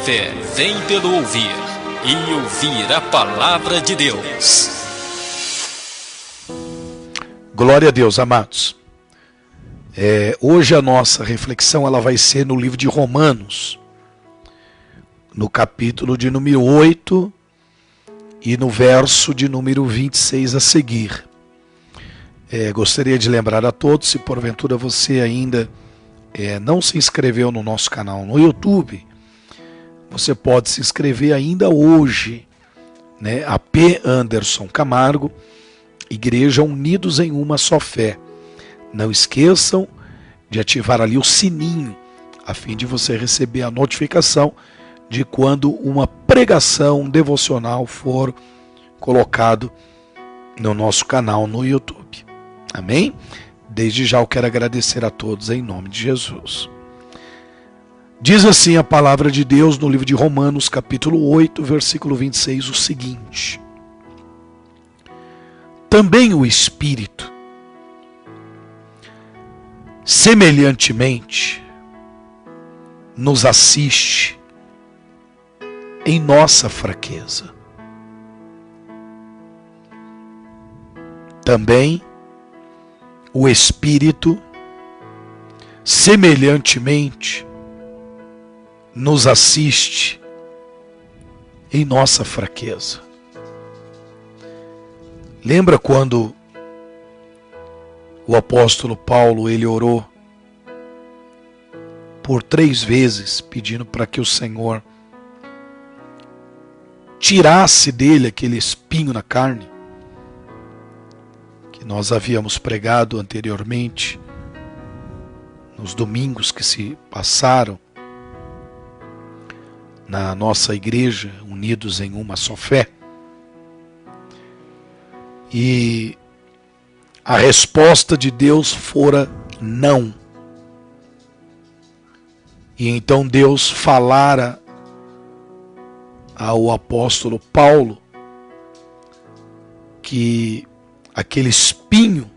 fé vem pelo ouvir, e ouvir a palavra de Deus. Glória a Deus, amados. Hoje a nossa reflexão ela vai ser no livro de Romanos, no capítulo de número 8 e no verso de número 26 a seguir. Gostaria de lembrar a todos, se porventura você ainda não se inscreveu no nosso canal no YouTube, você pode se inscrever ainda hoje, né? A P. Anderson Camargo, Igreja Unidos em Uma Só Fé. Não esqueçam de ativar ali o sininho, a fim de você receber a notificação de quando uma pregação devocional for colocado no nosso canal no YouTube. Amém? Desde já eu quero agradecer a todos em nome de Jesus. Diz assim a palavra de Deus no livro de Romanos, capítulo 8, versículo 26, o seguinte: também o Espírito, semelhantemente, nos assiste em nossa fraqueza. Também o Espírito, semelhantemente, nos assiste em nossa fraqueza. Lembra quando o apóstolo Paulo ele orou por 3 vezes pedindo para que o Senhor tirasse dele aquele espinho na carne que nós havíamos pregado anteriormente nos domingos que se passaram na nossa igreja, unidos em uma só fé. E a resposta de Deus fora não. E então Deus falara ao apóstolo Paulo que aquele espinho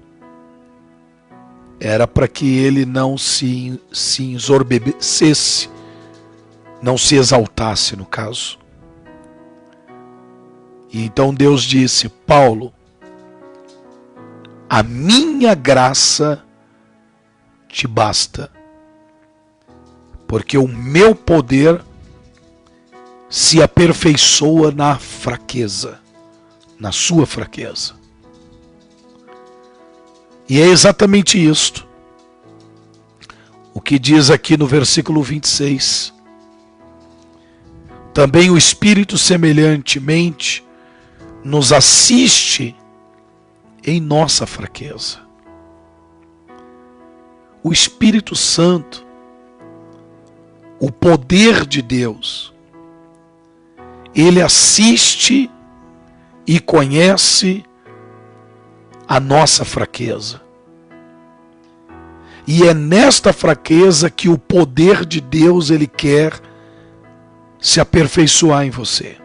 era para que ele não se ensoberbecesse, não se exaltasse no caso. E então Deus disse: Paulo, a minha graça te basta, porque o meu poder se aperfeiçoa na fraqueza, na sua fraqueza. E é exatamente isto o que diz aqui no versículo 26. Também o Espírito semelhantemente nos assiste em nossa fraqueza. O Espírito Santo, o poder de Deus, ele assiste e conhece a nossa fraqueza. E é nesta fraqueza que o poder de Deus ele quer se aperfeiçoar em você.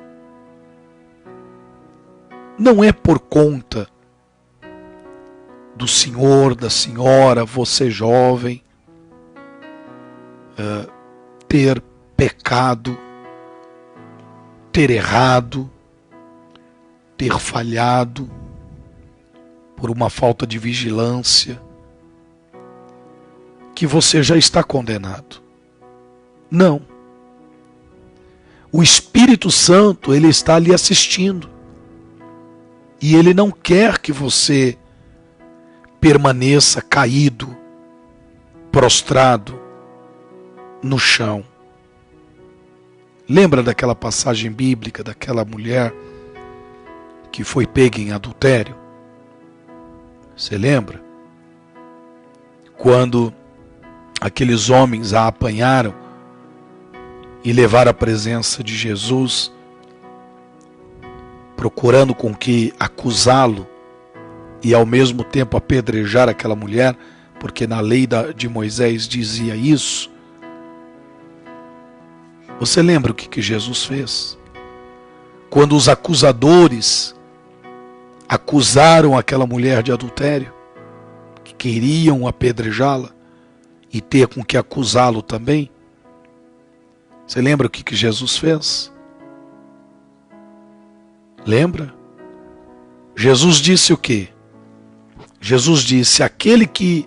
Não é por conta do senhor, da senhora, você jovem, ter pecado, ter errado, ter falhado por uma falta de vigilância, que você já está condenado. Não. O Espírito Santo, ele está lhe assistindo. E ele não quer que você permaneça caído, prostrado no chão. Lembra daquela passagem bíblica daquela mulher que foi pega em adultério? Você lembra? Quando aqueles homens a apanharam e levaram à presença de Jesus, procurando com que acusá-lo e ao mesmo tempo apedrejar aquela mulher, porque na lei de Moisés dizia isso. Você lembra o que Jesus fez? Quando os acusadores acusaram aquela mulher de adultério, que queriam apedrejá-la e ter com que acusá-lo também, Você lembra o que Jesus fez? Lembra? Jesus disse o quê? Jesus disse: aquele que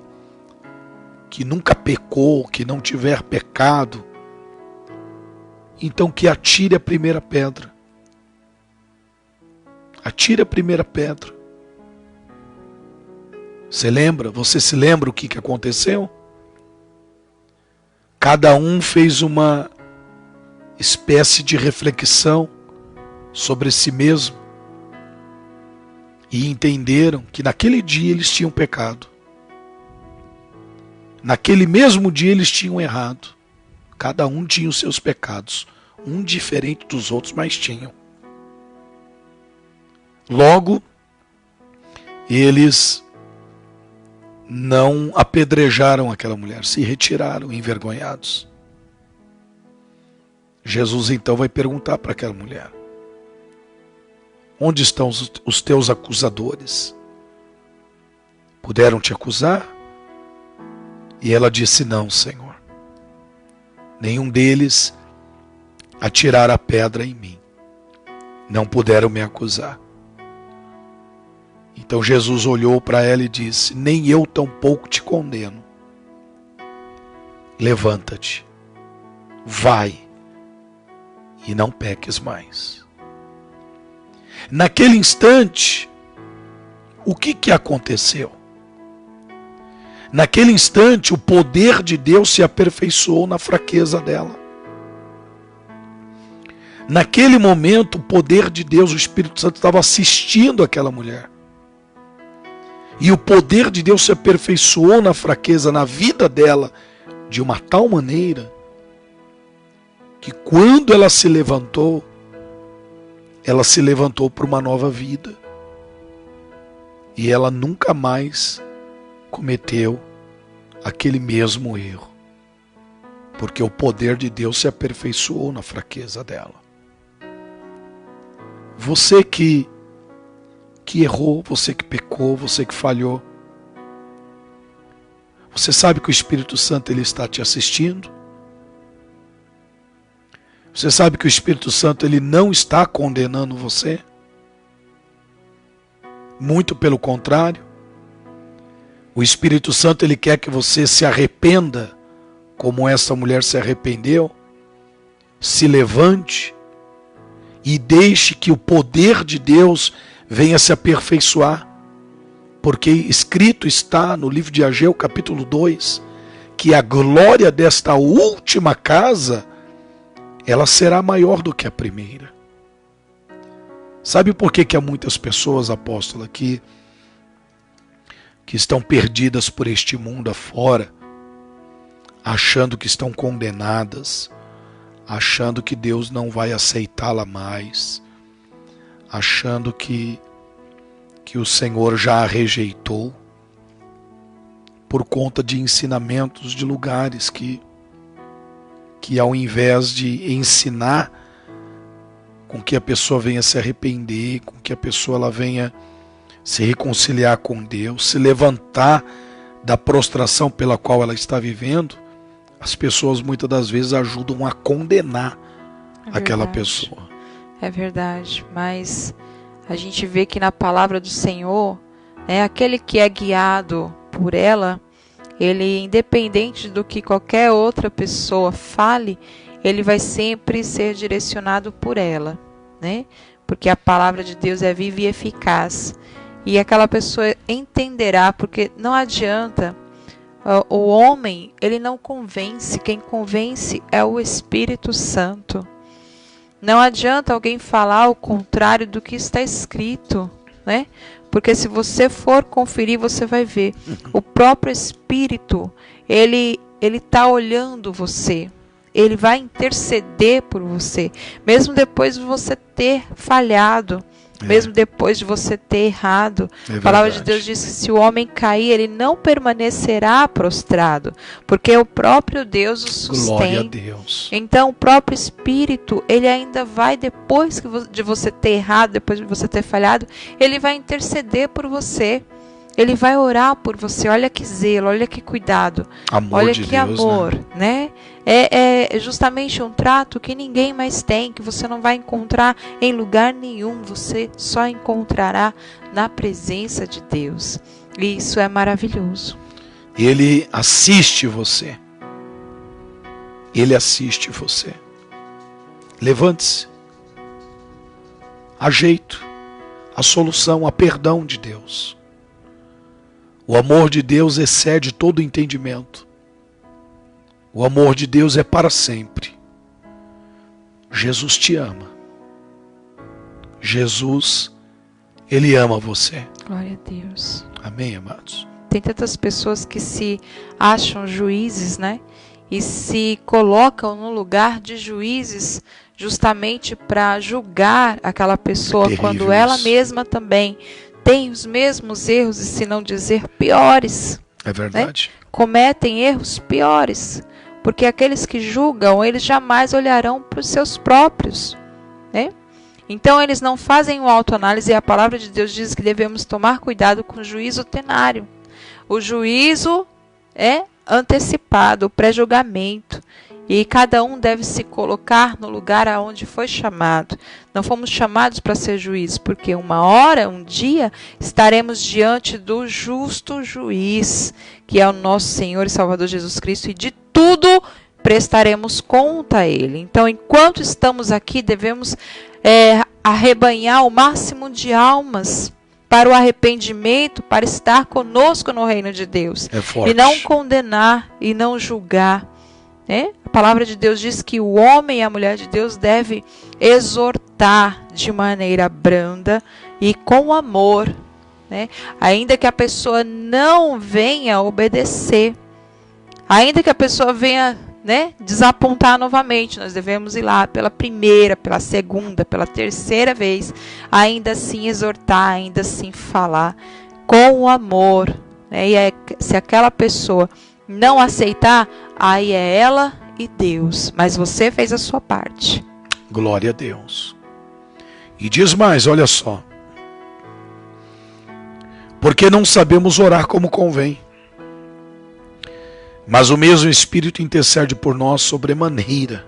nunca pecou, que não tiver pecado, então que atire a primeira pedra. Atire a primeira pedra. Você lembra? Você se lembra o que aconteceu? Cada um fez uma espécie de reflexão sobre si mesmo e entenderam que naquele dia eles tinham pecado. Naquele mesmo dia eles tinham errado. Cada um tinha os seus pecados, um diferente dos outros, mas tinham. Logo, eles não apedrejaram aquela mulher, se retiraram envergonhados. Jesus então vai perguntar para aquela mulher: onde estão os teus acusadores? Puderam te acusar? E ela disse: não, Senhor. Nenhum deles atiraram a pedra em mim. Não puderam me acusar. Então Jesus olhou para ela e disse: nem eu tampouco te condeno. Levanta-te, vai e não peques mais. Naquele instante, o que aconteceu? Naquele instante, o poder de Deus se aperfeiçoou na fraqueza dela. Naquele momento, o poder de Deus, o Espírito Santo, estava assistindo aquela mulher. E o poder de Deus se aperfeiçoou na fraqueza, na vida dela, de uma tal maneira que quando ela se levantou para uma nova vida. E ela nunca mais cometeu aquele mesmo erro. Porque o poder de Deus se aperfeiçoou na fraqueza dela. Você que errou, você que pecou, você que falhou, você sabe que o Espírito Santo ele está te assistindo? Você sabe que o Espírito Santo ele não está condenando você? Muito pelo contrário. O Espírito Santo ele quer que você se arrependa, como essa mulher se arrependeu, se levante e deixe que o poder de Deus venha se aperfeiçoar. Porque escrito está no livro de Ageu, capítulo 2, que a glória desta última casa, ela será maior do que a primeira. Sabe por que há muitas pessoas, apóstolo, que estão perdidas por este mundo afora, achando que estão condenadas, achando que Deus não vai aceitá-la mais, achando que o Senhor já a rejeitou, por conta de ensinamentos de lugares que ao invés de ensinar com que a pessoa venha se arrepender, com que a pessoa ela venha se reconciliar com Deus, se levantar da prostração pela qual ela está vivendo, as pessoas muitas das vezes ajudam a condenar aquela pessoa. É verdade, mas a gente vê que na palavra do Senhor, aquele que é guiado por ela, ele, independente do que qualquer outra pessoa fale, ele vai sempre ser direcionado por ela, né? Porque a palavra de Deus é viva e eficaz. E aquela pessoa entenderá, porque não adianta, o homem, ele não convence, quem convence é o Espírito Santo. Não adianta alguém falar o contrário do que está escrito, né? Porque se você for conferir, você vai ver. O próprio Espírito, ele está olhando você. Ele vai interceder por você. Mesmo depois de você ter falhado. Mesmo depois de você ter errado. A palavra de Deus diz que se o homem cair, ele não permanecerá prostrado. Porque o próprio Deus o sustenta. Glória a Deus. Então o próprio Espírito, ele ainda vai, depois de você ter errado, depois de você ter falhado, ele vai interceder por você. Ele vai orar por você. Olha que zelo, olha que cuidado. Amor olha de que Deus, amor, né? É justamente um trato que ninguém mais tem, que você não vai encontrar em lugar nenhum. Você só encontrará na presença de Deus. E isso é maravilhoso. Ele assiste você. Ele assiste você. Levante-se. Há jeito. A solução, a perdão de Deus. O amor de Deus excede todo entendimento. O amor de Deus é para sempre. Jesus te ama. Jesus, Ele ama você. Glória a Deus. Amém, amados? Tem tantas pessoas que se acham juízes, né? E se colocam no lugar de juízes justamente para julgar aquela pessoa, terrível quando ela isso. mesma também tem os mesmos erros, e se não dizer piores. É verdade? Cometem erros piores. Porque aqueles que julgam, eles jamais olharão para os seus próprios, né? Então eles não fazem uma autoanálise, e a palavra de Deus diz que devemos tomar cuidado com o juízo tenário. O juízo é antecipado, o pré-julgamento. E cada um deve se colocar no lugar aonde foi chamado. Não fomos chamados para ser juízes, porque uma hora, um dia, estaremos diante do justo juiz, que é o nosso Senhor e Salvador Jesus Cristo, e de tudo prestaremos conta a Ele. Então, enquanto estamos aqui, devemos arrebanhar o máximo de almas para o arrependimento, para estar conosco no reino de Deus. É forte. E não condenar e não julgar. A palavra de Deus diz que o homem e a mulher de Deus devem exortar de maneira branda e com amor, né? Ainda que a pessoa não venha obedecer, ainda que a pessoa venha, né, desapontar novamente, nós devemos ir lá pela primeira, pela segunda, pela terceira vez, ainda assim exortar, ainda assim falar com o amor, né? E se aquela pessoa não aceitar, aí é ela e Deus. Mas você fez a sua parte. Glória a Deus. E diz mais, olha só. Porque não sabemos orar como convém. Mas o mesmo Espírito intercede por nós sobremaneira.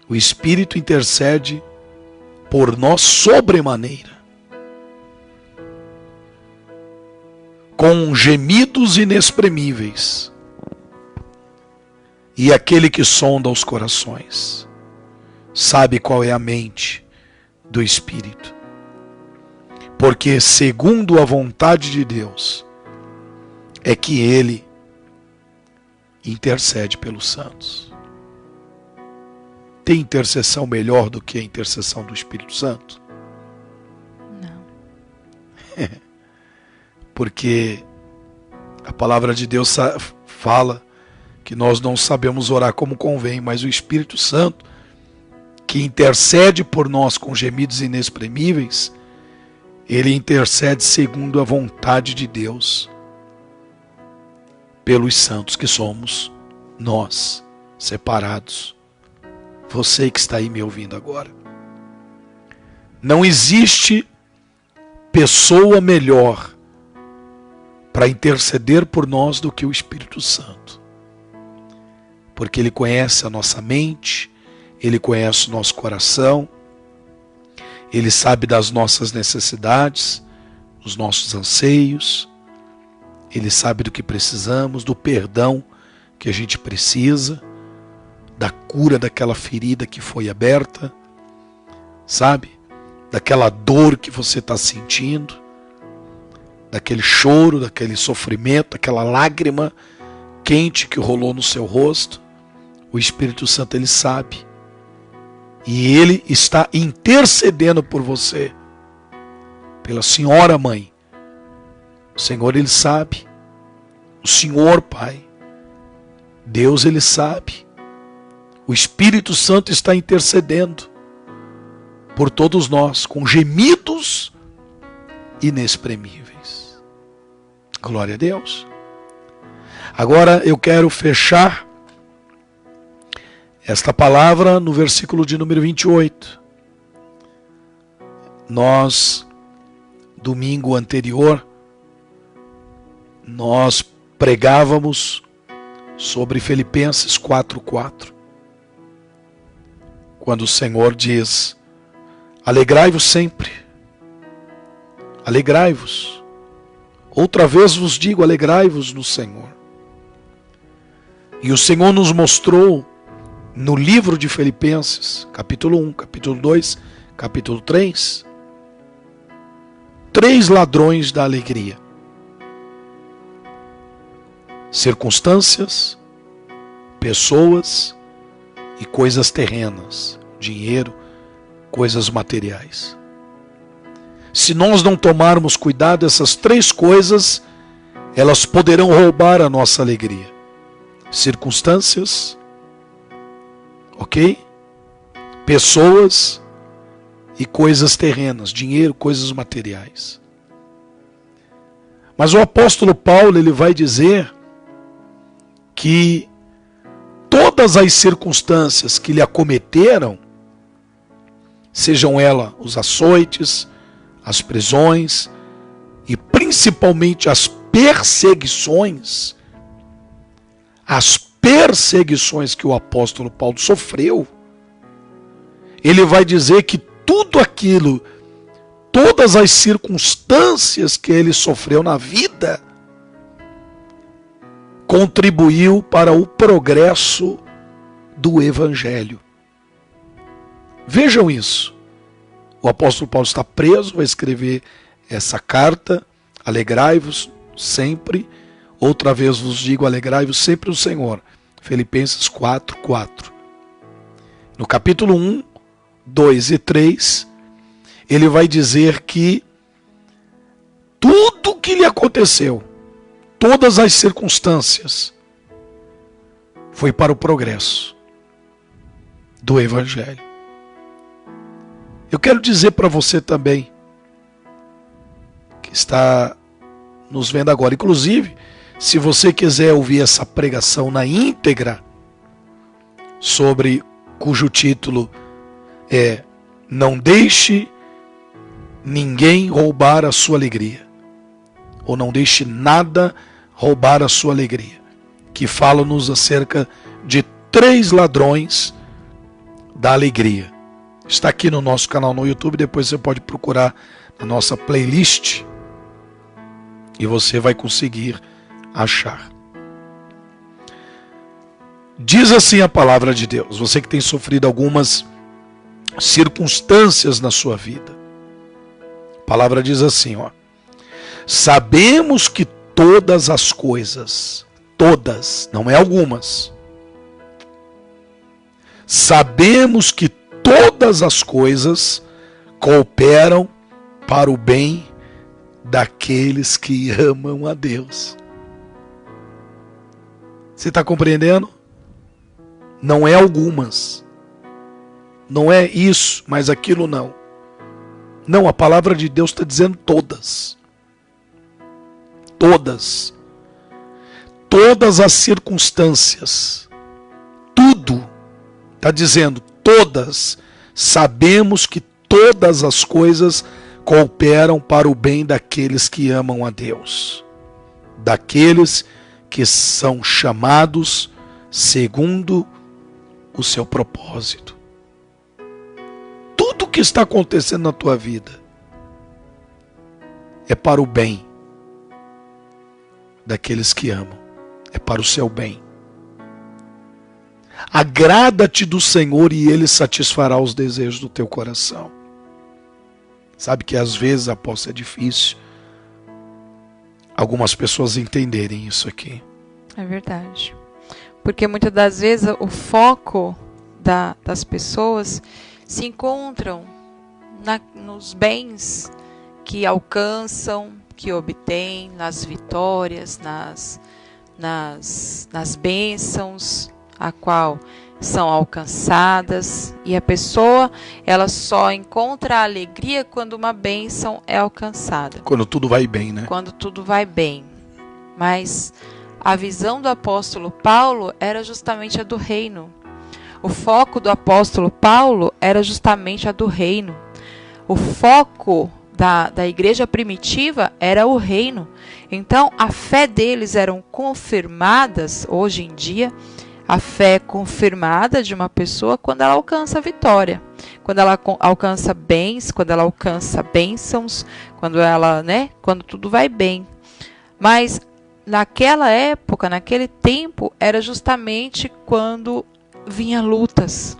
O Espírito intercede por nós sobremaneira. Com gemidos inexprimíveis. E aquele que sonda os corações sabe qual é a mente do Espírito. Porque segundo a vontade de Deus é que Ele intercede pelos santos. Tem intercessão melhor do que a intercessão do Espírito Santo? Não. Porque a palavra de Deus fala que nós não sabemos orar como convém, mas o Espírito Santo, que intercede por nós com gemidos inexprimíveis, ele intercede segundo a vontade de Deus pelos santos que somos nós, separados. Você que está aí me ouvindo agora. Não existe pessoa melhor para interceder por nós do que o Espírito Santo. Porque Ele conhece a nossa mente, Ele conhece o nosso coração, Ele sabe das nossas necessidades, dos nossos anseios, Ele sabe do que precisamos, do perdão que a gente precisa, da cura daquela ferida que foi aberta, sabe? Daquela dor que você está sentindo, daquele choro, daquele sofrimento, daquela lágrima quente que rolou no seu rosto. O Espírito Santo, Ele sabe. E Ele está intercedendo por você, pela senhora mãe. O Senhor, Ele sabe. O Senhor, Pai. Deus, Ele sabe. O Espírito Santo está intercedendo por todos nós, com gemidos inexprimíveis. Glória a Deus. Agora eu quero fechar esta palavra no versículo de número 28. Nós domingo anterior, nós pregávamos sobre Filipenses 4:4. Quando o Senhor diz: alegrai-vos sempre, alegrai-vos. Outra vez vos digo, alegrai-vos no Senhor. E o Senhor nos mostrou no livro de Filipenses, capítulo 1, capítulo 2, capítulo 3, 3 ladrões da alegria. Circunstâncias, pessoas e coisas terrenas, dinheiro, coisas materiais. Se nós não tomarmos cuidado, essas 3 coisas, elas poderão roubar a nossa alegria. Circunstâncias, ok? Pessoas e coisas terrenas, dinheiro, coisas materiais. Mas o apóstolo Paulo, ele vai dizer que todas as circunstâncias que lhe acometeram, sejam elas os açoites, as prisões e principalmente as perseguições que o apóstolo Paulo sofreu, ele vai dizer que tudo aquilo, todas as circunstâncias que ele sofreu na vida, contribuiu para o progresso do Evangelho. Vejam isso. O apóstolo Paulo está preso, vai escrever essa carta: alegrai-vos sempre, outra vez vos digo, alegrai-vos sempre no Senhor. Filipenses 4:4. No capítulo 1, 2 e 3, ele vai dizer que tudo que lhe aconteceu, todas as circunstâncias, foi para o progresso do Evangelho. Eu quero dizer para você também, que está nos vendo agora, inclusive, se você quiser ouvir essa pregação na íntegra, cujo título é Não Deixe Ninguém Roubar a Sua Alegria, ou Não Deixe Nada Roubar a Sua Alegria, que fala-nos acerca de 3 ladrões da alegria. Está aqui no nosso canal no YouTube, depois você pode procurar na nossa playlist e você vai conseguir achar. Diz assim a palavra de Deus, você que tem sofrido algumas circunstâncias na sua vida. A palavra diz assim, sabemos que todas as coisas, todas, não é algumas, sabemos que todas as coisas cooperam para o bem daqueles que amam a Deus. Você está compreendendo? Não é algumas. Não é isso, mas aquilo não. Não, a palavra de Deus está dizendo todas. Todas. Todas as circunstâncias. Tudo. Está dizendo todas. Sabemos que todas as coisas cooperam para o bem daqueles que amam a Deus. Daqueles que são chamados segundo o seu propósito. Tudo que está acontecendo na tua vida é para o bem daqueles que amam. É para o seu bem. Agrada-te do Senhor e Ele satisfará os desejos do teu coração. Sabe que às vezes, apóstolo, é difícil algumas pessoas entenderem isso aqui. É verdade. Porque muitas das vezes o foco das pessoas se encontram nos bens que alcançam, que obtêm, nas vitórias, nas bênçãos, a qual são alcançadas, e a pessoa ela só encontra a alegria quando uma bênção é alcançada. Quando tudo vai bem, né? Quando tudo vai bem. Mas a visão do apóstolo Paulo era justamente a do reino. O foco do apóstolo Paulo era justamente a do reino. O foco da igreja primitiva era o reino. Então, a fé deles eram confirmadas. Hoje em dia, a fé é confirmada de uma pessoa quando ela alcança a vitória, quando ela alcança bens, quando ela alcança bênçãos, quando tudo vai bem. Mas naquela época, naquele tempo, era justamente quando vinha lutas.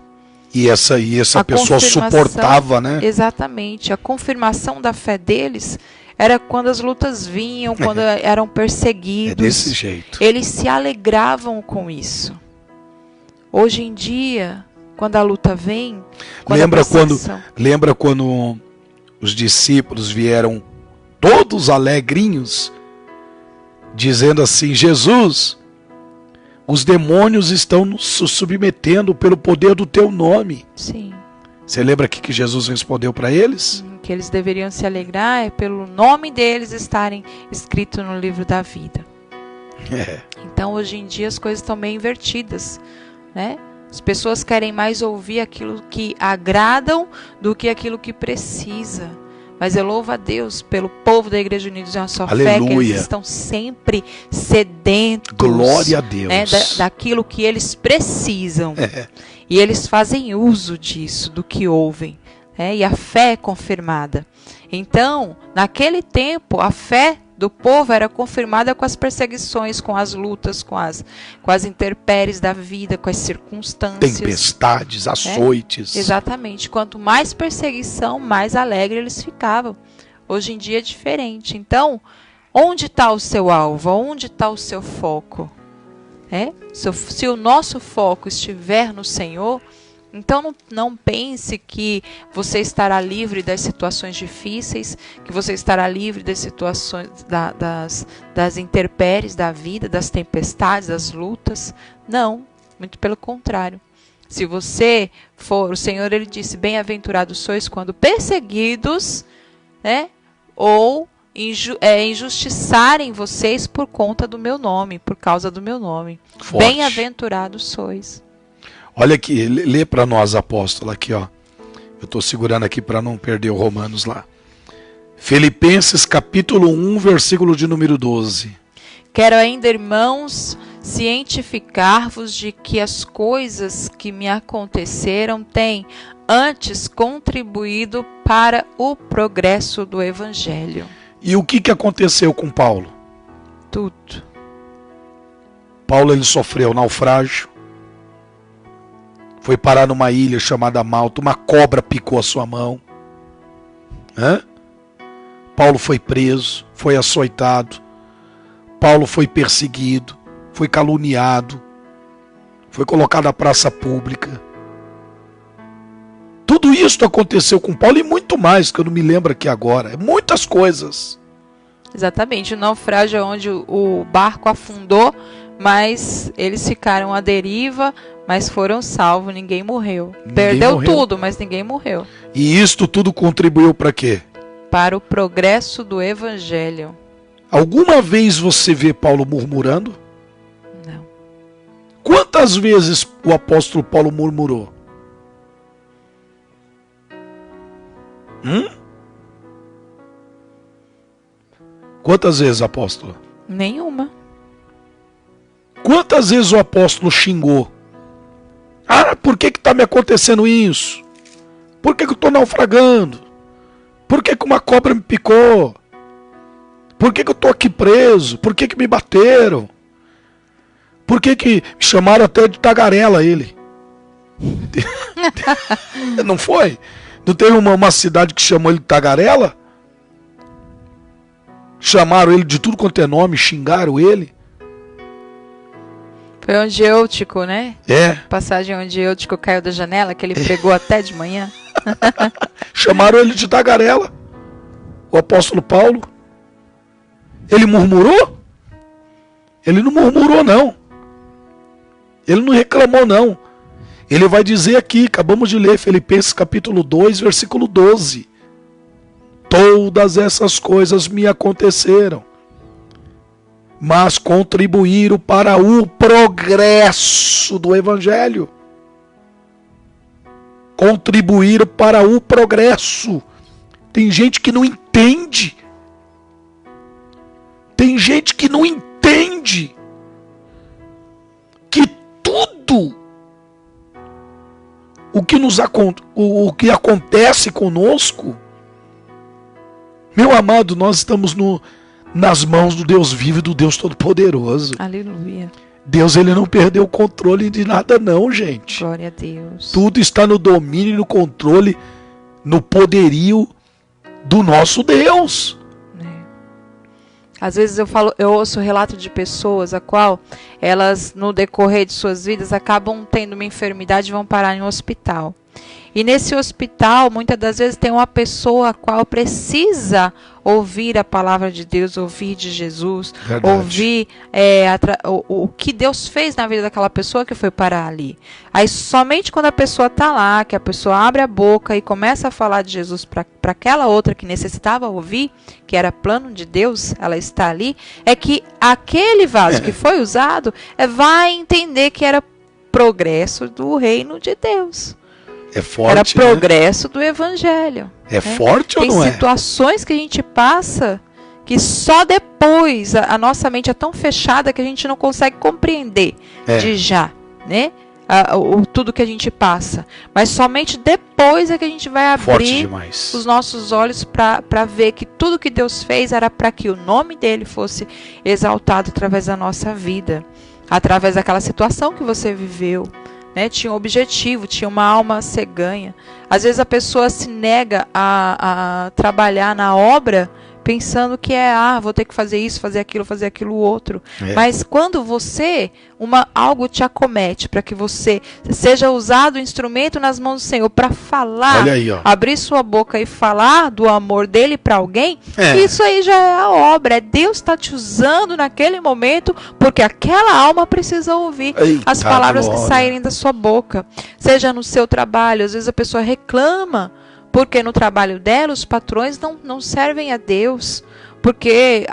E essa pessoa suportava, né? Exatamente. A confirmação da fé deles era quando as lutas vinham, quando eram perseguidos. É desse jeito. Eles se alegravam com isso. Hoje em dia, quando a luta vem, lembra quando os discípulos vieram todos alegrinhos, dizendo assim: Jesus, os demônios estão nos submetendo pelo poder do teu nome. Sim. Você lembra que Jesus respondeu para eles? Que eles deveriam se alegrar pelo nome deles estarem escrito no livro da vida. Então, hoje em dia, as coisas estão meio invertidas, né? As pessoas querem mais ouvir aquilo que agradam do que aquilo que precisa. Mas eu louvo a Deus pelo povo da Igreja Unidos em uma só fé, que eles estão sempre sedentos. Glória a Deus. Né, daquilo que eles precisam. E eles fazem uso disso, do que ouvem. E a fé é confirmada. Então, naquele tempo, a fé do povo era confirmada com as perseguições, com as lutas, com as intempéries da vida, com as circunstâncias. Tempestades, açoites. Exatamente. Quanto mais perseguição, mais alegre eles ficavam. Hoje em dia é diferente. Então, onde está o seu alvo? Onde está o seu foco? Se o nosso foco estiver no Senhor, então não pense que você estará livre das situações difíceis, que você estará livre das situações das intempéries da vida, das tempestades, das lutas. Não, muito pelo contrário. Se você for, o Senhor ele disse: bem-aventurados sois quando perseguidos, ou injustiçarem vocês por conta do meu nome, por causa do meu nome. Bem-aventurados sois. Olha aqui, lê para nós, apóstolo, aqui, ó. Eu estou segurando aqui para não perder o Romanos lá. Filipenses capítulo 1, versículo de número 12. Quero ainda, irmãos, cientificar-vos de que as coisas que me aconteceram têm antes contribuído para o progresso do Evangelho. E o que aconteceu com Paulo? Tudo. Paulo ele sofreu naufrágio. Foi parar numa ilha chamada Malta, uma cobra picou a sua mão. Paulo foi preso, foi açoitado. Paulo foi perseguido, foi caluniado, foi colocado na praça pública. Tudo isso aconteceu com Paulo e muito mais, que eu não me lembro aqui agora. Muitas coisas. Exatamente, o naufrágio é onde o barco afundou, mas eles ficaram à deriva, mas foram salvos, ninguém morreu. Perdeu tudo, mas ninguém morreu. E isto tudo contribuiu para quê? Para o progresso do Evangelho. Alguma vez você vê Paulo murmurando? Não. Quantas vezes o apóstolo Paulo murmurou? Quantas vezes, apóstolo? Nenhuma. Quantas vezes o apóstolo xingou? Por que está me acontecendo isso? Por que eu estou naufragando? Por que uma cobra me picou? Por que eu estou aqui preso? Por que me bateram? Por que me chamaram até de tagarela ele? Não foi? Não teve uma cidade que chamou ele de tagarela? Chamaram ele de tudo quanto é nome, xingaram ele. Foi onde Eutico, né? Passagem onde Eutico caiu da janela, que ele pregou até de manhã. Chamaram ele de tagarela. O apóstolo Paulo. Ele murmurou? Ele não murmurou, não. Ele não reclamou, não. Ele vai dizer aqui, acabamos de ler Filipenses capítulo 2, versículo 12. Todas essas coisas me aconteceram, mas contribuíram para o progresso do Evangelho. Contribuíram para o progresso. Tem gente que não entende. Tem gente que não entende que tudo o que acontece conosco, meu amado, nós estamos nas mãos do Deus vivo e do Deus Todo-Poderoso. Aleluia. Deus, ele não perdeu o controle de nada não, gente. Glória a Deus. Tudo está no domínio, no controle, no poderio do nosso Deus. Às vezes eu ouço relato de pessoas a qual elas, no decorrer de suas vidas, acabam tendo uma enfermidade e vão parar em um hospital. E nesse hospital, muitas das vezes, tem uma pessoa a qual precisa ouvir a palavra de Deus, ouvir de Jesus, Verdade. ouvir o que Deus fez na vida daquela pessoa que foi parar ali. Aí somente quando a pessoa está lá, que a pessoa abre a boca e começa a falar de Jesus para aquela outra que necessitava ouvir, que era plano de Deus, ela está ali, é que aquele vaso que foi usado vai entender que era progresso do reino de Deus. É forte, era progresso, né? Do evangelho. É forte ou Tem não é? Tem situações que a gente passa que só depois a nossa mente é tão fechada que a gente não consegue compreender de já, né? Tudo que a gente passa. Mas somente depois é que a gente vai abrir os nossos olhos para ver que tudo que Deus fez era para que o nome dele fosse exaltado através da nossa vida, através daquela situação que você viveu. Né, tinha um objetivo, tinha uma alma a ser ganha. Às vezes a pessoa se nega a trabalhar na obra pensando que vou ter que fazer isso, fazer aquilo outro. Mas quando algo te acomete para que você seja usado o instrumento nas mãos do Senhor para falar, aí, abrir sua boca e falar do amor dele para alguém, isso aí já é a obra. Deus está te usando naquele momento porque aquela alma precisa ouvir as palavras que saírem da sua boca. Seja no seu trabalho, às vezes a pessoa reclama porque no trabalho dela os patrões não servem a Deus, porque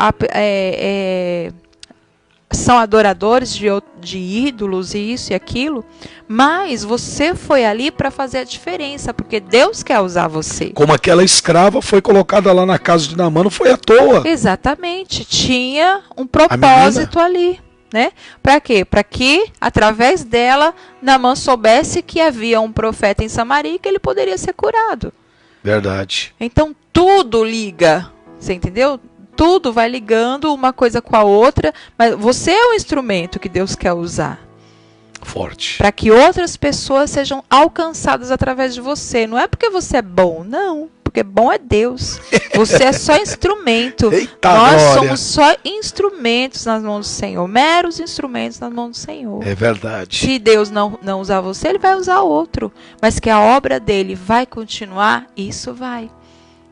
são adoradores de ídolos e isso e aquilo, mas você foi ali para fazer a diferença, porque Deus quer usar você. Como aquela escrava foi colocada lá na casa de Naamã, não foi à toa. Exatamente, tinha um propósito ali. Né? Para quê? Para que, através dela, Naamã soubesse que havia um profeta em Samaria e que ele poderia ser curado. Verdade. Então tudo liga, você entendeu? Tudo vai ligando uma coisa com a outra, mas você é o instrumento que Deus quer usar. Forte. Para que outras pessoas sejam alcançadas através de você. Não é porque você é bom, não. Porque bom é Deus. Você é só instrumento. Nós somos só instrumentos nas mãos do Senhor. Meros instrumentos nas mãos do Senhor. É verdade. Se Deus não usar você, Ele vai usar outro. Mas que a obra dele vai continuar, isso vai.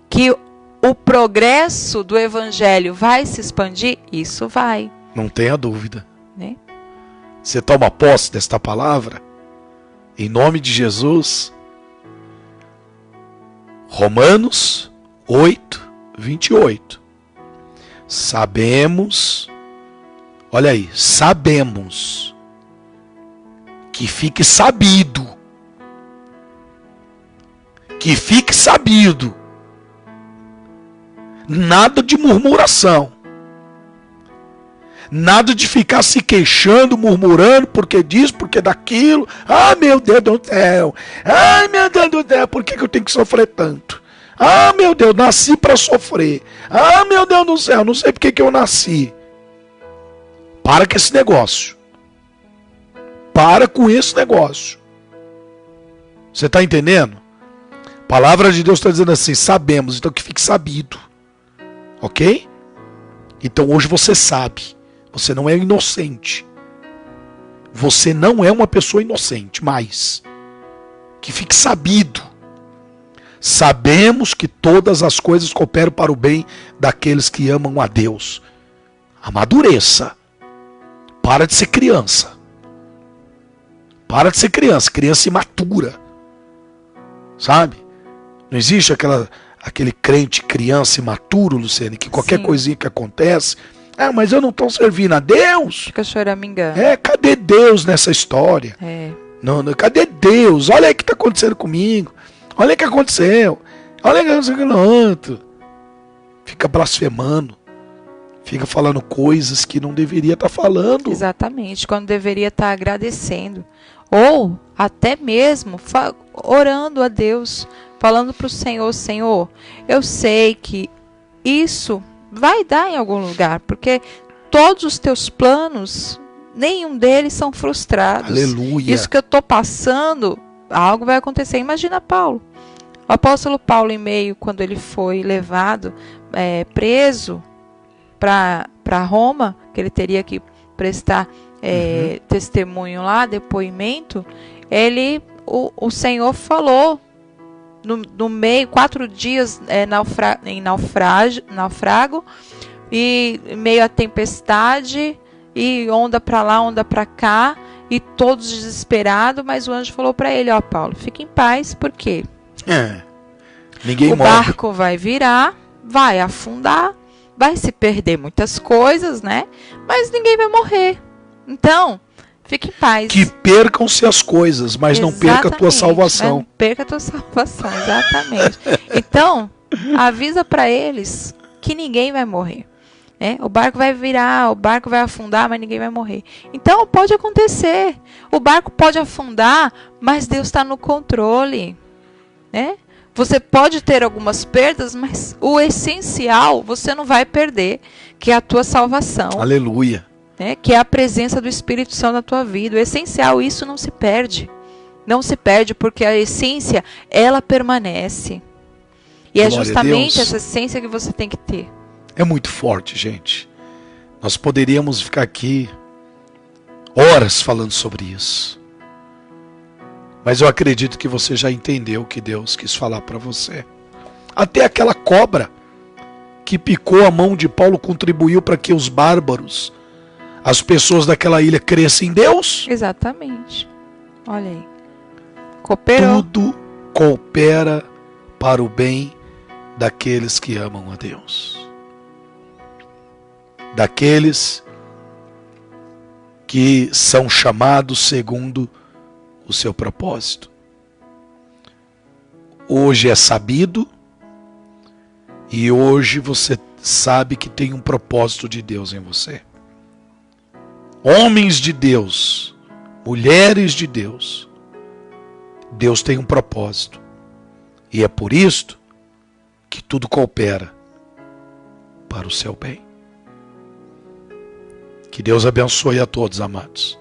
Que o progresso do Evangelho vai se expandir, isso vai. Não tenha dúvida. Né? Você toma posse desta palavra? Em nome de Jesus. Romanos 8, 28. Sabemos, olha aí, sabemos, que fique sabido, nada de murmuração, nada de ficar se queixando, murmurando, porque disso, porque daquilo. Ah, meu Deus do céu. Ai, meu Deus do céu, por que eu tenho que sofrer tanto? Ah, meu Deus, nasci para sofrer. Ah, meu Deus do céu, não sei por que eu nasci. Para com esse negócio. Para com esse negócio. Você está entendendo? A palavra de Deus está dizendo assim, sabemos, então que fique sabido. Ok? Então hoje você sabe. Você não é inocente. Você não é uma pessoa inocente, mas que fique sabido. Sabemos que todas as coisas cooperam para o bem daqueles que amam a Deus. Amadureça. Para de ser criança. Para de ser criança. Criança imatura. Sabe? Não existe aquele crente criança imaturo, Luciane, que qualquer coisinha que acontece... Ah, mas eu não estou servindo a Deus. Fica choramingando. Cadê Deus nessa história? Não, cadê Deus? Olha aí o que está acontecendo comigo. Olha o que aconteceu. Olha, não sei o que não. Fica blasfemando. Fica falando coisas que não deveria estar falando. Exatamente, quando deveria estar agradecendo. Ou até mesmo orando a Deus, falando para o Senhor, Senhor, eu sei que isso vai dar em algum lugar, porque todos os teus planos, nenhum deles são frustrados. Aleluia. Isso que eu estou passando, algo vai acontecer. Imagina Paulo. O apóstolo Paulo, em meio, quando ele foi levado, preso para Roma, que ele teria que prestar testemunho lá, depoimento, o Senhor falou no meio, 4 dias em naufrago, e meio a tempestade, e onda para lá, onda para cá, e todos desesperados, mas o anjo falou para ele, ó Paulo, fique em paz, por quê? Ninguém morre. O barco vai virar, vai afundar, vai se perder muitas coisas, né? Mas ninguém vai morrer. Então, fique em paz. Que percam-se as coisas, mas não perca a tua salvação. Não perca a tua salvação, exatamente. Então, avisa para eles que ninguém vai morrer. Né? O barco vai virar, o barco vai afundar, mas ninguém vai morrer. Então, pode acontecer. O barco pode afundar, mas Deus está no controle. Né? Você pode ter algumas perdas, mas o essencial você não vai perder, que é a tua salvação. Aleluia. Né? Que é a presença do Espírito Santo na tua vida. O essencial, isso não se perde. Não se perde, porque a essência, ela permanece. E é justamente essa essência que você tem que ter. É muito forte, gente. Nós poderíamos ficar aqui horas falando sobre isso. Mas eu acredito que você já entendeu o que Deus quis falar para você. Até aquela cobra que picou a mão de Paulo contribuiu para que os bárbaros, as pessoas daquela ilha, crescem em Deus. Exatamente. Olha aí. Cooperou. Tudo coopera para o bem daqueles que amam a Deus. Daqueles que são chamados segundo o seu propósito. Hoje é sabido e hoje você sabe que tem um propósito de Deus em você. Homens de Deus, mulheres de Deus, Deus tem um propósito. E é por isto que tudo coopera para o seu bem. Que Deus abençoe a todos, amados.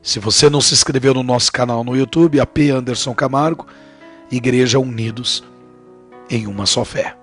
Se você não se inscreveu no nosso canal no YouTube, AP Anderson Camargo, Igreja Unidos em uma só fé.